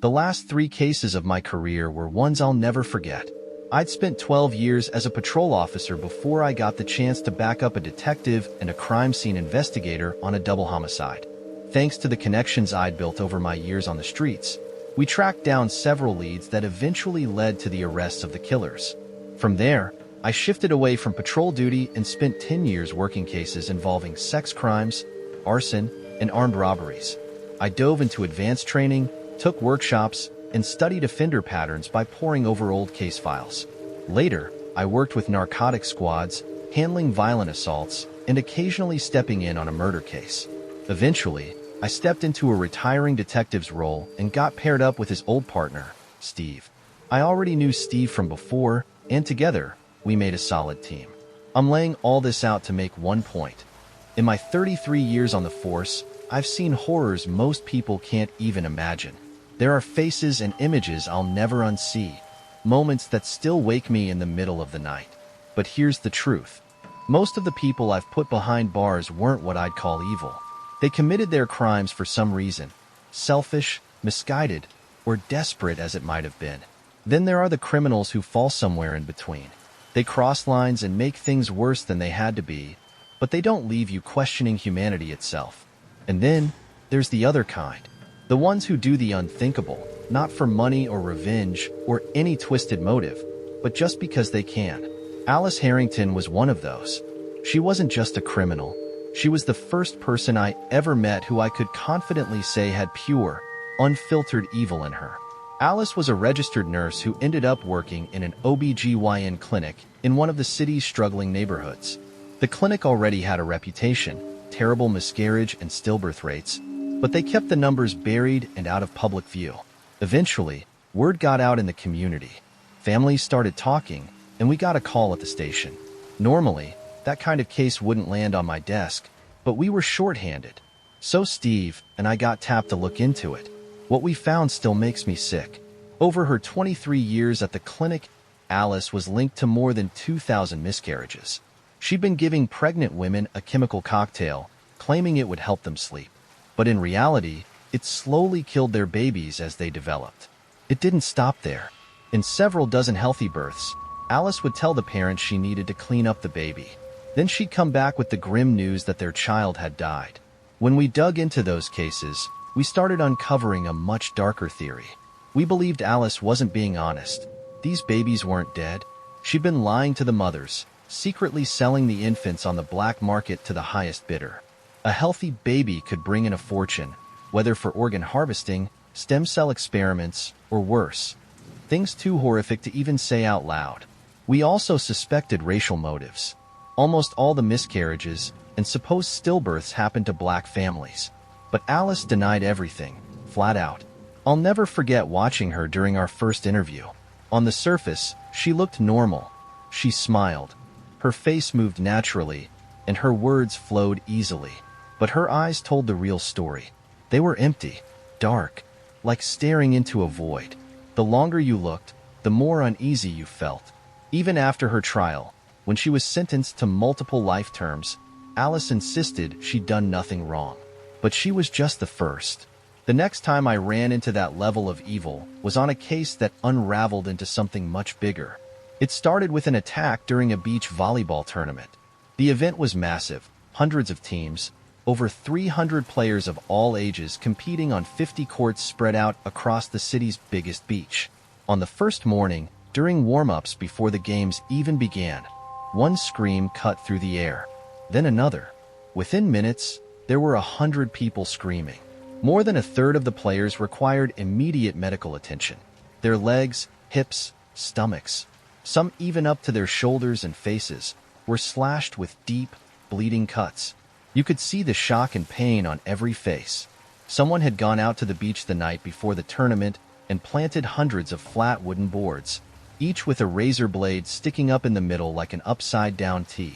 The last 3 cases of my career were ones I'll never forget. I'd spent 12 years as a patrol officer before I got the chance to back up a detective and a crime scene investigator on a double homicide. Thanks to the connections I'd built over my years on the streets, we tracked down several leads that eventually led to the arrests of the killers. From there, I shifted away from patrol duty and spent 10 years working cases involving sex crimes, arson, and armed robberies. I dove into advanced training, took workshops, and studied offender patterns by poring over old case files. Later, I worked with narcotic squads, handling violent assaults, and occasionally stepping in on a murder case. Eventually, I stepped into a retiring detective's role and got paired up with his old partner, Steve. I already knew Steve from before, and together, we made a solid team. I'm laying all this out to make one point. In my 33 years on the force, I've seen horrors most people can't even imagine. There are faces and images I'll never unsee, moments that still wake me in the middle of the night. But here's the truth. Most of the people I've put behind bars weren't what I'd call evil. They committed their crimes for some reason, selfish, misguided, or desperate as it might have been. Then there are the criminals who fall somewhere in between. They cross lines and make things worse than they had to be, but they don't leave you questioning humanity itself. And then, there's the other kind. The ones who do the unthinkable, not for money or revenge or any twisted motive, but just because they can. Alice Harrington was one of those. She wasn't just a criminal. She was the first person I ever met who I could confidently say had pure, unfiltered evil in her. Alice was a registered nurse who ended up working in an OB/GYN clinic in one of the city's struggling neighborhoods. The clinic already had a reputation, terrible miscarriage and stillbirth rates, but they kept the numbers buried and out of public view. Eventually, word got out in the community. Families started talking, and we got a call at the station. Normally, that kind of case wouldn't land on my desk, but we were shorthanded. So Steve and I got tapped to look into it. What we found still makes me sick. Over her 23 years at the clinic, Alice was linked to more than 2,000 miscarriages. She'd been giving pregnant women a chemical cocktail, claiming it would help them sleep. But in reality, it slowly killed their babies as they developed. It didn't stop there. In several dozen healthy births, Alice would tell the parents she needed to clean up the baby. Then she'd come back with the grim news that their child had died. When we dug into those cases, we started uncovering a much darker theory. We believed Alice wasn't being honest. These babies weren't dead. She'd been lying to the mothers, secretly selling the infants on the black market to the highest bidder. A healthy baby could bring in a fortune, whether for organ harvesting, stem cell experiments, or worse. Things too horrific to even say out loud. We also suspected racial motives. Almost all the miscarriages and supposed stillbirths happened to black families. But Alice denied everything, flat out. I'll never forget watching her during our first interview. On the surface, she looked normal. She smiled. Her face moved naturally, and her words flowed easily. But her eyes told the real story. They were empty, dark, like staring into a void. The longer you looked, the more uneasy you felt. Even after her trial, when she was sentenced to multiple life terms, Alice insisted she'd done nothing wrong. But she was just the first. The next time I ran into that level of evil was on a case that unraveled into something much bigger. It started with an attack during a beach volleyball tournament. The event was massive, hundreds of teams, over 300 players of all ages competing on 50 courts spread out across the city's biggest beach. On the first morning, during warm-ups before the games even began, one scream cut through the air, then another. Within minutes, there were 100 people screaming. More than a third of the players required immediate medical attention. Their legs, hips, stomachs, some even up to their shoulders and faces, were slashed with deep, bleeding cuts. You could see the shock and pain on every face. Someone had gone out to the beach the night before the tournament and planted hundreds of flat wooden boards, each with a razor blade sticking up in the middle like an upside-down T.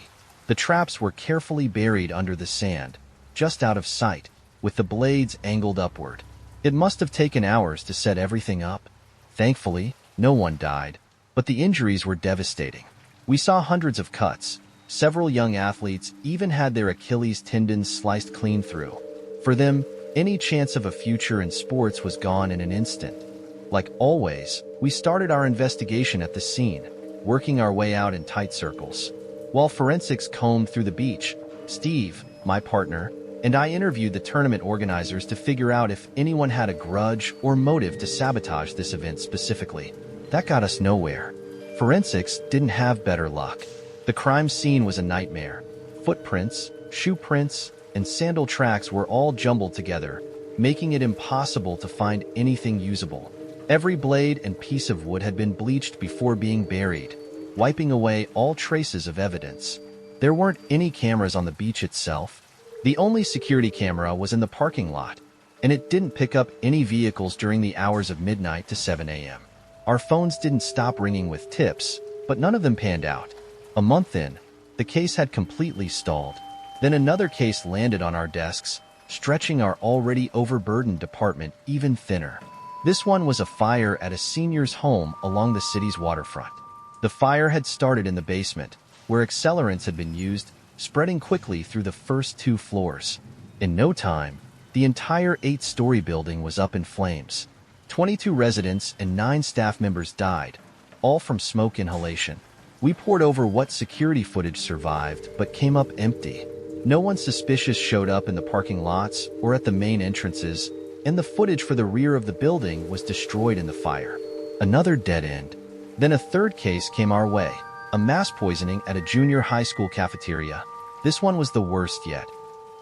The traps were carefully buried under the sand, just out of sight, with the blades angled upward. It must have taken hours to set everything up. Thankfully, no one died, but the injuries were devastating. We saw hundreds of cuts. Several young athletes even had their Achilles tendons sliced clean through. For them, any chance of a future in sports was gone in an instant. Like always, we started our investigation at the scene, working our way out in tight circles. While forensics combed through the beach, Steve, my partner, and I interviewed the tournament organizers to figure out if anyone had a grudge or motive to sabotage this event specifically. That got us nowhere. Forensics didn't have better luck. The crime scene was a nightmare. Footprints, shoe prints, and sandal tracks were all jumbled together, making it impossible to find anything usable. Every blade and piece of wood had been bleached before being buried, wiping away all traces of evidence. There weren't any cameras on the beach itself. The only security camera was in the parking lot, and it didn't pick up any vehicles during the hours of midnight to 7 a.m. Our phones didn't stop ringing with tips, but none of them panned out. A month in, the case had completely stalled. Then another case landed on our desks, stretching our already overburdened department even thinner. This one was a fire at a senior's home along the city's waterfront. The fire had started in the basement, where accelerants had been used, spreading quickly through the first 2 floors. In no time, the entire 8-story building was up in flames. 22 residents and 9 staff members died, all from smoke inhalation. We pored over what security footage survived, but came up empty. No one suspicious showed up in the parking lots or at the main entrances, and the footage for the rear of the building was destroyed in the fire. Another dead end. Then a third case came our way, a mass poisoning at a junior high school cafeteria. This one was the worst yet.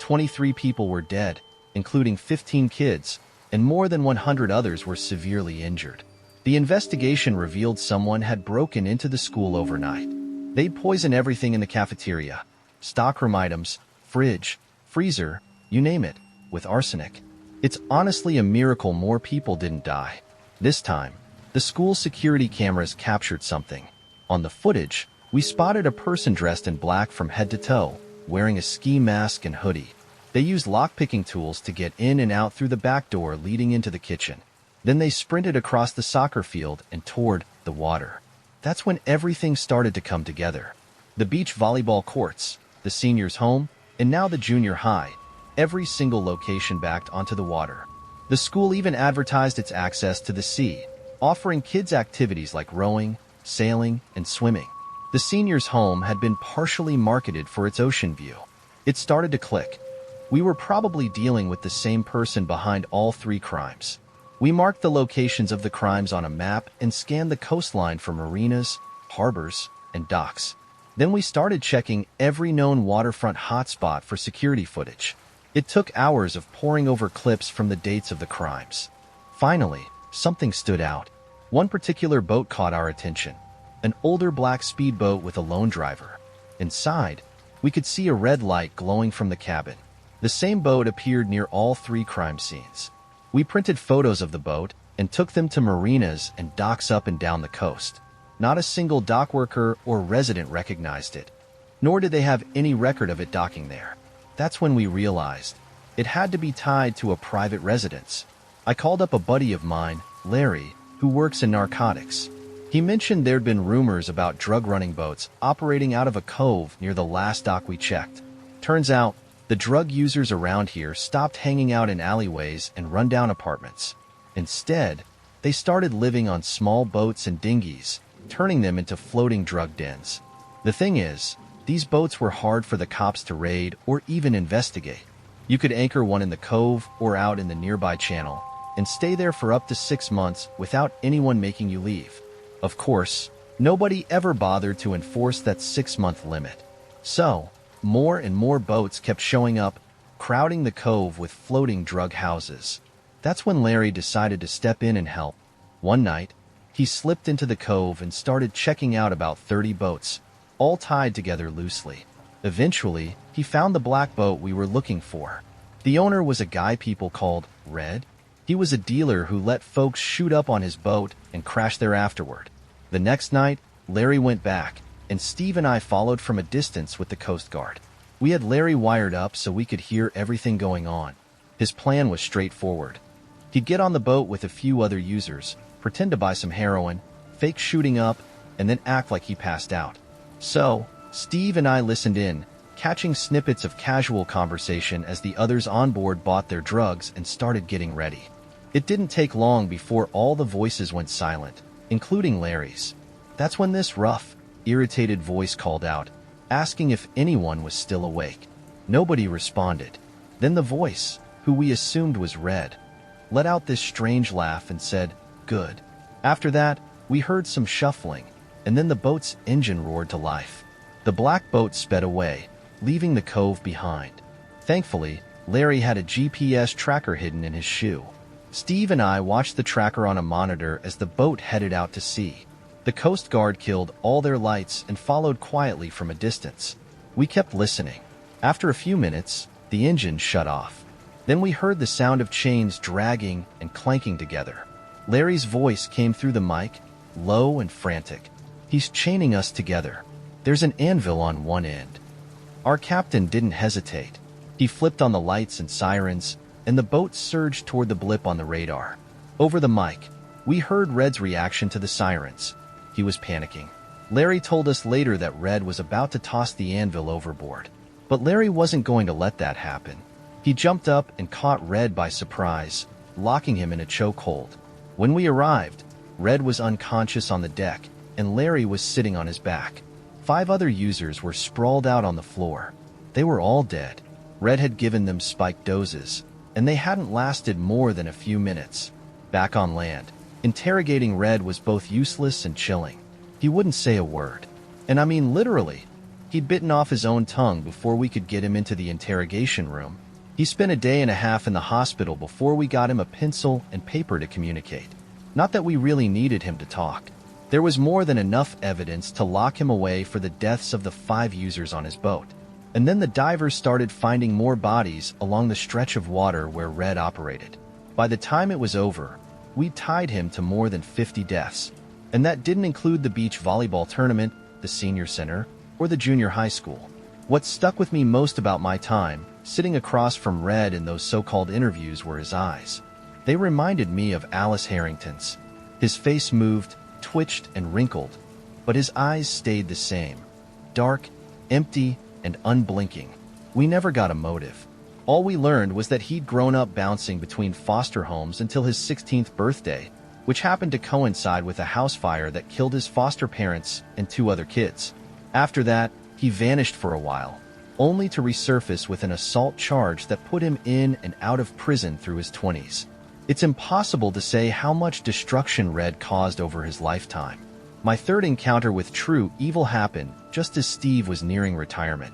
23 people were dead, including 15 kids, and more than 100 others were severely injured. The investigation revealed someone had broken into the school overnight. They'd poisoned everything in the cafeteria, stockroom items, fridge, freezer, you name it, with arsenic. It's honestly a miracle more people didn't die. This time, the school security cameras captured something. On the footage, we spotted a person dressed in black from head to toe, wearing a ski mask and hoodie. They used lockpicking tools to get in and out through the back door leading into the kitchen. Then they sprinted across the soccer field and toward the water. That's when everything started to come together. The beach volleyball courts, the seniors' home, and now the junior high, every single location backed onto the water. The school even advertised its access to the sea, offering kids activities like rowing, sailing, and swimming. The seniors' home had been partially marketed for its ocean view. It started to click. We were probably dealing with the same person behind all 3 crimes. We marked the locations of the crimes on a map and scanned the coastline for marinas, harbors, and docks. Then we started checking every known waterfront hotspot for security footage. It took hours of poring over clips from the dates of the crimes. Finally, something stood out. One particular boat caught our attention. An older black speedboat with a lone driver. Inside, we could see a red light glowing from the cabin. The same boat appeared near all 3 crime scenes. We printed photos of the boat and took them to marinas and docks up and down the coast. Not a single dock worker or resident recognized it, nor did they have any record of it docking there. That's when we realized it had to be tied to a private residence. I called up a buddy of mine, Larry, who works in narcotics. He mentioned there'd been rumors about drug-running boats operating out of a cove near the last dock we checked. Turns out, the drug users around here stopped hanging out in alleyways and rundown apartments. Instead, they started living on small boats and dinghies, turning them into floating drug dens. The thing is, these boats were hard for the cops to raid or even investigate. You could anchor one in the cove or out in the nearby channel and stay there for up to 6 months without anyone making you leave. Of course, nobody ever bothered to enforce that 6-month limit. So, more and more boats kept showing up, crowding the cove with floating drug houses. That's when Larry decided to step in and help. One night, he slipped into the cove and started checking out about 30 boats, all tied together loosely. Eventually, he found the black boat we were looking for. The owner was a guy people called Red. He was a dealer who let folks shoot up on his boat and crash there afterward. The next night, Larry went back, and Steve and I followed from a distance with the Coast Guard. We had Larry wired up so we could hear everything going on. His plan was straightforward. He'd get on the boat with a few other users, pretend to buy some heroin, fake shooting up, and then act like he passed out. So, Steve and I listened in, catching snippets of casual conversation as the others on board bought their drugs and started getting ready. It didn't take long before all the voices went silent, including Larry's. That's when this rough, irritated voice called out, asking if anyone was still awake. Nobody responded. Then the voice, who we assumed was Red, let out this strange laugh and said, "Good." After that, we heard some shuffling, and then the boat's engine roared to life. The black boat sped away, leaving the cove behind. Thankfully, Larry had a GPS tracker hidden in his shoe. Steve and I watched the tracker on a monitor as the boat headed out to sea. The Coast Guard killed all their lights and followed quietly from a distance. We kept listening. After a few minutes, the engine shut off. Then we heard the sound of chains dragging and clanking together. Larry's voice came through the mic, low and frantic. "He's chaining us together. There's an anvil on one end." Our captain didn't hesitate. He flipped on the lights and sirens, and the boat surged toward the blip on the radar. Over the mic, we heard Red's reaction to the sirens. He was panicking. Larry told us later that Red was about to toss the anvil overboard. But Larry wasn't going to let that happen. He jumped up and caught Red by surprise, locking him in a chokehold. When we arrived, Red was unconscious on the deck, and Larry was sitting on his back. 5 other users were sprawled out on the floor. They were all dead. Red had given them spiked doses, and they hadn't lasted more than a few minutes. Back on land, interrogating Red was both useless and chilling. He wouldn't say a word. And I mean literally. He'd bitten off his own tongue before we could get him into the interrogation room. He spent a day and a half in the hospital before we got him a pencil and paper to communicate. Not that we really needed him to talk. There was more than enough evidence to lock him away for the deaths of the 5 users on his boat. And then the divers started finding more bodies along the stretch of water where Red operated. By the time it was over, we tied him to more than 50 deaths. And that didn't include the beach volleyball tournament, the senior center, or the junior high school. What stuck with me most about my time, sitting across from Red in those so-called interviews, were his eyes. They reminded me of Alice Harrington's. His face moved, twitched, and wrinkled, but his eyes stayed the same. Dark, empty, and unblinking. We never got a motive. All we learned was that he'd grown up bouncing between foster homes until his 16th birthday, which happened to coincide with a house fire that killed his foster parents and 2 other kids. After that, he vanished for a while, only to resurface with an assault charge that put him in and out of prison through his 20s. It's impossible to say how much destruction Red caused over his lifetime. My third encounter with true evil happened just as Steve was nearing retirement.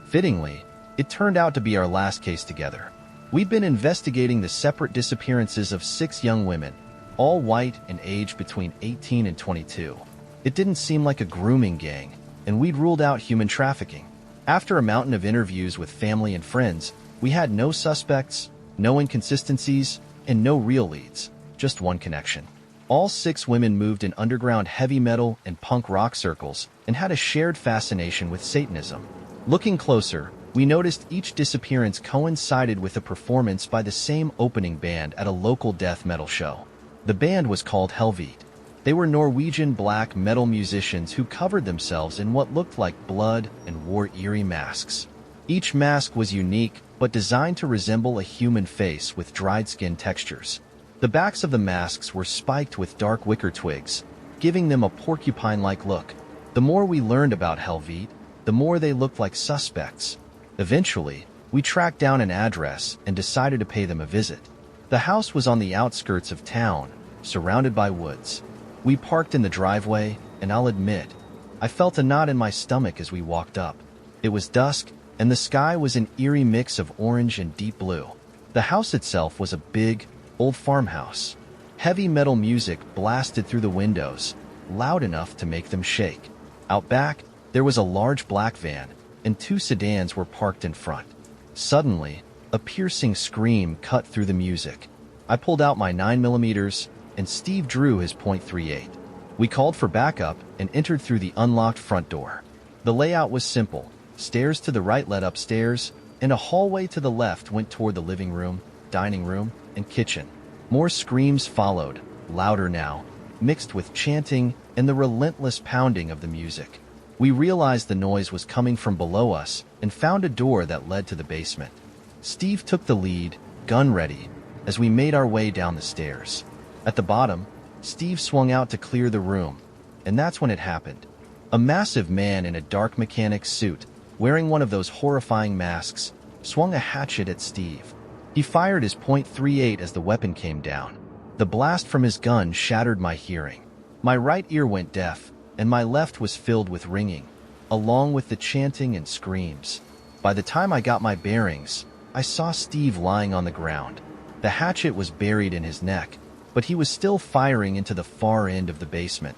Fittingly, it turned out to be our last case together. We'd been investigating the separate disappearances of 6 young women, all white and aged between 18 and 22. It didn't seem like a grooming gang, and we'd ruled out human trafficking. After a mountain of interviews with family and friends, we had no suspects, no inconsistencies, and no real leads, just one connection. All 6 women moved in underground heavy metal and punk rock circles and had a shared fascination with Satanism. Looking closer, we noticed each disappearance coincided with a performance by the same opening band at a local death metal show. The band was called Helvete. They were Norwegian black metal musicians who covered themselves in what looked like blood and wore eerie masks. Each mask was unique, but designed to resemble a human face with dried skin textures. The backs of the masks were spiked with dark wicker twigs, giving them a porcupine-like look. The more we learned about Helvete, the more they looked like suspects. Eventually, we tracked down an address and decided to pay them a visit. The house was on the outskirts of town, surrounded by woods. We parked in the driveway, and I'll admit, I felt a knot in my stomach as we walked up. It was dusk, and the sky was an eerie mix of orange and deep blue. The house itself was a big, old farmhouse. Heavy metal music blasted through the windows, loud enough to make them shake. Out back, there was a large black van, and 2 sedans were parked in front. Suddenly, a piercing scream cut through the music. I pulled out my 9mm, and Steve drew his .38. We called for backup and entered through the unlocked front door. The layout was simple. Stairs to the right led upstairs, and a hallway to the left went toward the living room, dining room, and kitchen. More screams followed, louder now, mixed with chanting and the relentless pounding of the music. We realized the noise was coming from below us and found a door that led to the basement. Steve took the lead, gun ready, as we made our way down the stairs. At the bottom, Steve swung out to clear the room, and that's when it happened. A massive man in a dark mechanic's suit, wearing one of those horrifying masks, swung a hatchet at Steve. He fired his .38 as the weapon came down. The blast from his gun shattered my hearing. My right ear went deaf, and my left was filled with ringing, along with the chanting and screams. By the time I got my bearings, I saw Steve lying on the ground. The hatchet was buried in his neck, but he was still firing into the far end of the basement.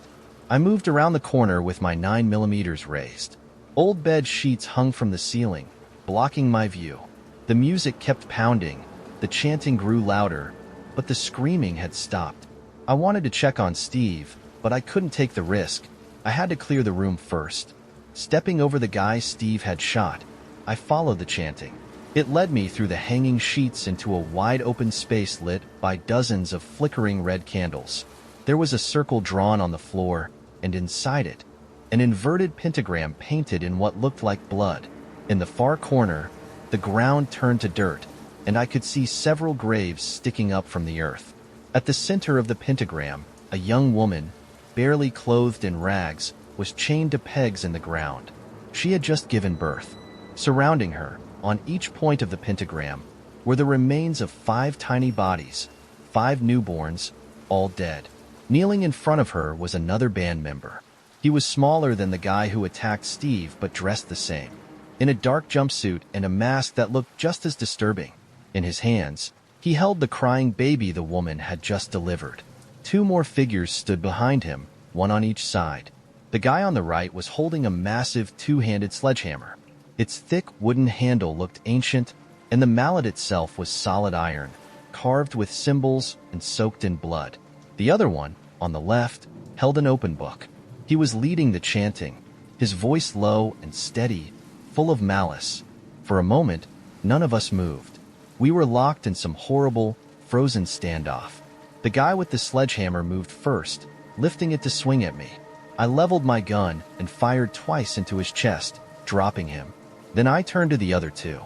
I moved around the corner with my 9mm raised. Old bed sheets hung from the ceiling, blocking my view. The music kept pounding, the chanting grew louder, but the screaming had stopped. I wanted to check on Steve, but I couldn't take the risk. I had to clear the room first. Stepping over the guy Steve had shot, I followed the chanting. It led me through the hanging sheets into a wide-open space lit by dozens of flickering red candles. There was a circle drawn on the floor, and inside it, an inverted pentagram painted in what looked like blood. In the far corner, the ground turned to dirt, and I could see several graves sticking up from the earth. At the center of the pentagram, a young woman, barely clothed in rags, was chained to pegs in the ground. She had just given birth. Surrounding her, on each point of the pentagram, were the remains of 5 tiny bodies, 5 newborns, all dead. Kneeling in front of her was another band member. He was smaller than the guy who attacked Steve, but dressed the same, in a dark jumpsuit and a mask that looked just as disturbing. In his hands, he held the crying baby the woman had just delivered. 2 more figures stood behind him, one on each side. The guy on the right was holding a massive 2-handed sledgehammer. Its thick wooden handle looked ancient, and the mallet itself was solid iron, carved with symbols and soaked in blood. The other one, on the left, held an open book. He was leading the chanting, his voice low and steady, full of malice. For a moment, none of us moved. We were locked in some horrible, frozen standoff. The guy with the sledgehammer moved first, lifting it to swing at me. I leveled my gun and fired twice into his chest, dropping him. Then I turned to the other 2.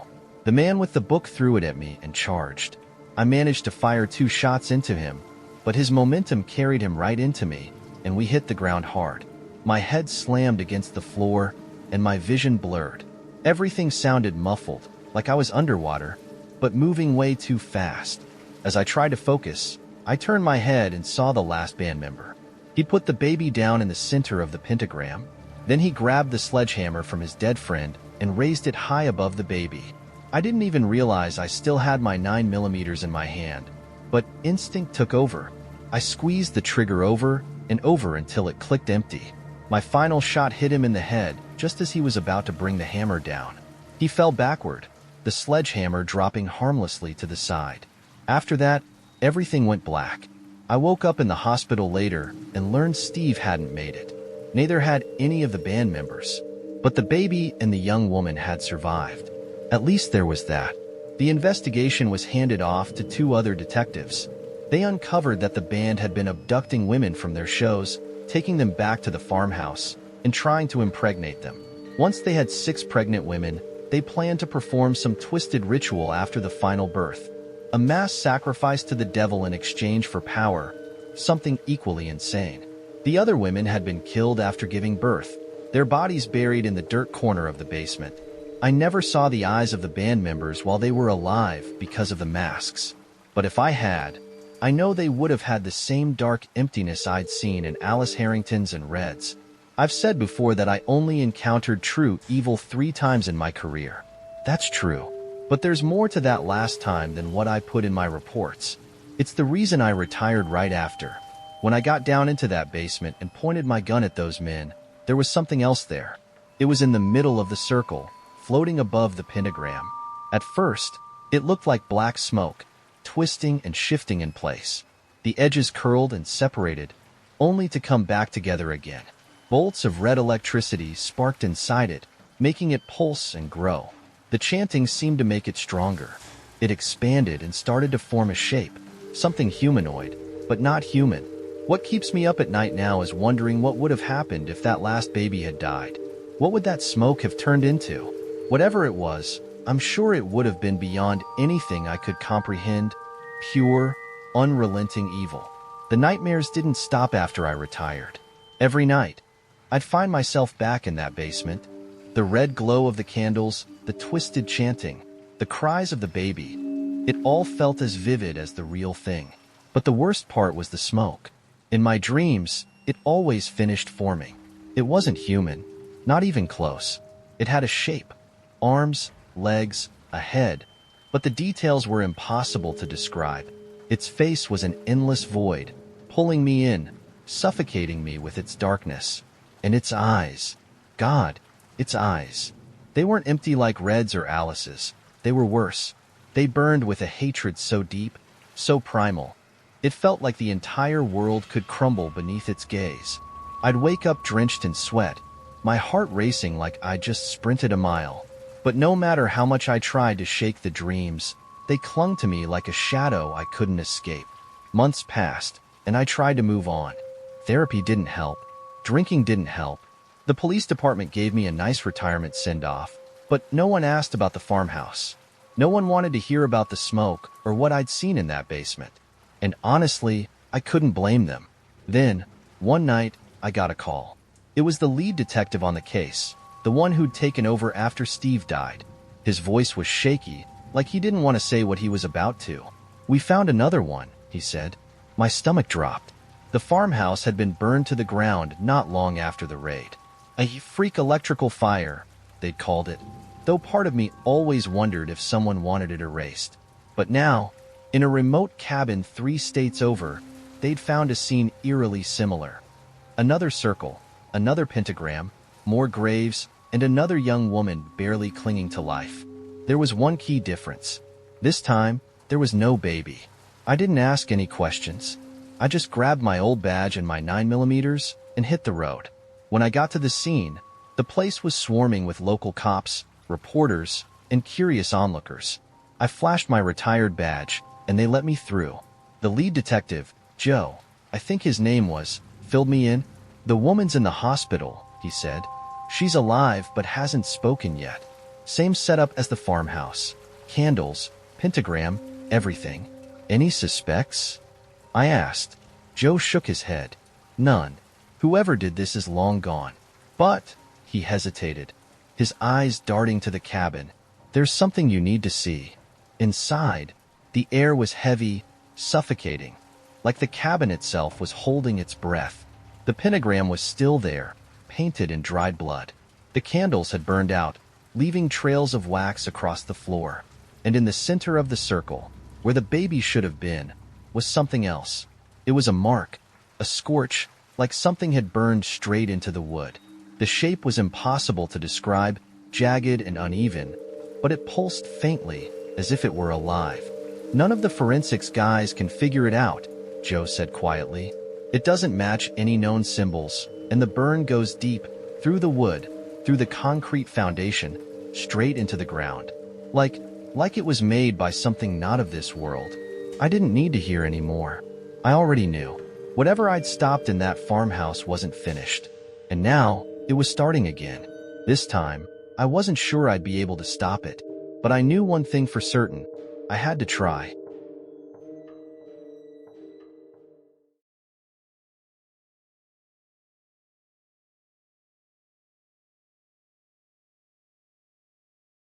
The man with the book threw it at me and charged. I managed to fire 2 shots into him, but his momentum carried him right into me, and we hit the ground hard. My head slammed against the floor, and my vision blurred. Everything sounded muffled, like I was underwater, but moving way too fast. As I tried to focus, I turned my head and saw the last band member. He put the baby down in the center of the pentagram. Then he grabbed the sledgehammer from his dead friend and raised it high above the baby. I didn't even realize I still had my 9mm in my hand, but instinct took over. I squeezed the trigger over and over until it clicked empty. My final shot hit him in the head just as he was about to bring the hammer down. He fell backward, the sledgehammer dropping harmlessly to the side. After that, everything went black. I woke up in the hospital later and learned Steve hadn't made it. Neither had any of the band members. But the baby and the young woman had survived. At least there was that. The investigation was handed off to 2 other detectives. They uncovered that the band had been abducting women from their shows, taking them back to the farmhouse, and trying to impregnate them. Once they had 6 pregnant women, they planned to perform some twisted ritual after the final birth. A mass sacrifice to the devil in exchange for power, something equally insane. The other women had been killed after giving birth, their bodies buried in the dirt corner of the basement. I never saw the eyes of the band members while they were alive because of the masks. But if I had, I know they would have had the same dark emptiness I'd seen in Alice Harrington's and Red's. I've said before that I only encountered true evil 3 times in my career. That's true. But there's more to that last time than what I put in my reports. It's the reason I retired right after. When I got down into that basement and pointed my gun at those men, there was something else there. It was in the middle of the circle, floating above the pentagram. At first, it looked like black smoke, twisting and shifting in place. The edges curled and separated, only to come back together again. Bolts of red electricity sparked inside it, making it pulse and grow. The chanting seemed to make it stronger. It expanded and started to form a shape, something humanoid, but not human. What keeps me up at night now is wondering what would have happened if that last baby had died. What would that smoke have turned into? Whatever it was, I'm sure it would have been beyond anything I could comprehend Pure, unrelenting evil. The nightmares didn't stop after I retired. Every night, I'd find myself back in that basement. The red glow of the candles, the twisted chanting, the cries of the baby. It all felt as vivid as the real thing. But the worst part was the smoke. In my dreams, it always finished forming. It wasn't human, not even close. It had a shape, arms, legs, a head, but the details were impossible to describe. Its face was an endless void, pulling me in, suffocating me with its darkness. And its eyes, God, its eyes. They weren't empty like Red's or Alice's. They were worse. They burned with a hatred so deep, so primal. It felt like the entire world could crumble beneath its gaze. I'd wake up drenched in sweat, my heart racing like I'd just sprinted a mile. But no matter how much I tried to shake the dreams, they clung to me like a shadow I couldn't escape. Months passed, and I tried to move on. Therapy didn't help. Drinking didn't help. The police department gave me a nice retirement send-off, but no one asked about the farmhouse. No one wanted to hear about the smoke or what I'd seen in that basement. And honestly, I couldn't blame them. Then, one night, I got a call. It was the lead detective on the case, the one who'd taken over after Steve died. His voice was shaky, like he didn't want to say what he was about to. "We found another one," he said. My stomach dropped. The farmhouse had been burned to the ground not long after the raid. A freak electrical fire, they'd called it, though part of me always wondered if someone wanted it erased. But now, in a remote cabin 3 states over, they'd found a scene eerily similar. Another circle, another pentagram, more graves, and another young woman barely clinging to life. There was one key difference. This time, there was no baby. I didn't ask any questions. I just grabbed my old badge and my 9mm and hit the road. When I got to the scene, the place was swarming with local cops, reporters, and curious onlookers. I flashed my retired badge, and they let me through. The lead detective, Joe, I think his name was, filled me in. "The woman's in the hospital," he said. "She's alive but hasn't spoken yet." Same setup as the farmhouse. Candles, pentagram, everything. "Any suspects?" I asked. Joe shook his head. "None. Whoever did this is long gone." "But," he hesitated, his eyes darting to the cabin, "there's something you need to see." Inside, the air was heavy, suffocating, like the cabin itself was holding its breath. The pentagram was still there, painted in dried blood. The candles had burned out, leaving trails of wax across the floor. And in the center of the circle, where the baby should have been, was something else. It was a mark, a scorch, like something had burned straight into the wood. The shape was impossible to describe, jagged and uneven, but it pulsed faintly, as if it were alive. "None of the forensics guys can figure it out," Joe said quietly. "It doesn't match any known symbols, and the burn goes deep, through the wood, through the concrete foundation, straight into the ground. Like it was made by something not of this world." I didn't need to hear any more. I already knew. Whatever I'd stopped in that farmhouse wasn't finished. And now, it was starting again. This time, I wasn't sure I'd be able to stop it. But I knew one thing for certain. I had to try.